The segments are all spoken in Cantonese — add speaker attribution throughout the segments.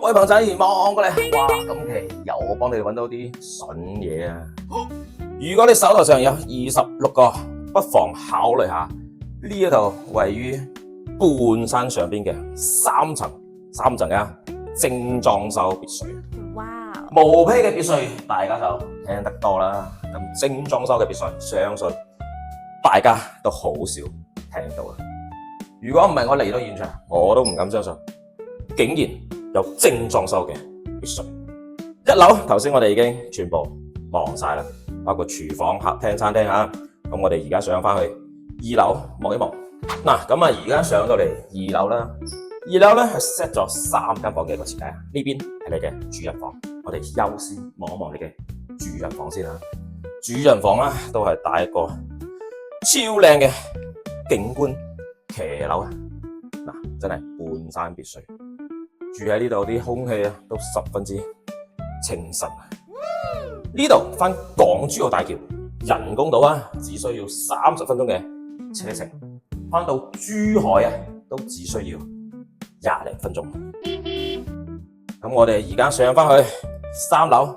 Speaker 1: 位朋仔望過嚟，哇！今期又幫你哋揾到啲筍嘢啊！如果你手頭上有26個，不妨考慮下呢一度位於半山上邊嘅三層啊精裝修別墅。
Speaker 2: 哇！
Speaker 1: 毛坯嘅別墅大家就聽得多啦，咁精裝修嘅別墅相信大家都好少聽到啦。如果唔係我嚟到現場，我都唔敢相信，竟然有精裝修嘅別墅。一樓頭先我哋已經全部望晒啦，包括廚房、客廳、餐廳啊。咁我哋而家上翻去2樓望一望。嗱，咁啊而家上到嚟2樓啦。2樓咧係 set 咗3間房嘅一個設計啊。呢邊係你嘅主人房，我哋優先望一望你嘅主人房先啦。主人房啦都係帶一個超靚嘅景觀騎樓啊！嗱，真係半山別墅，住喺呢度啲空氣啊都十分之清新啊！呢度翻港珠澳大橋人工島啊，只需要30分鐘嘅車程，翻到珠海啊都只需要20零分鐘。咁我哋而家上翻去3樓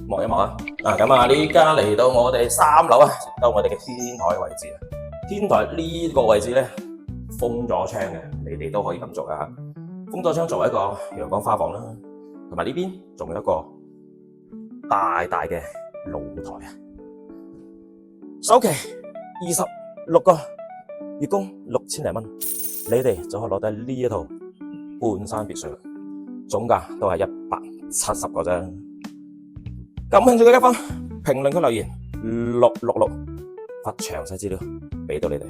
Speaker 1: 望一望啊！咁啊，呢家嚟到我哋3樓啊，到我哋嘅天台位置啊。天台呢個位置咧封咗窗嘅，你哋都可以咁做噶。封咗窗作為一個陽光花房啦，同埋呢邊仲有一個大嘅露台啊。首期26個，月供6000零蚊，你哋就可以攞低呢一套半山別墅，總價都係170個啫。感興趣嘅一方，評論區留言666，發詳細資料俾到你哋。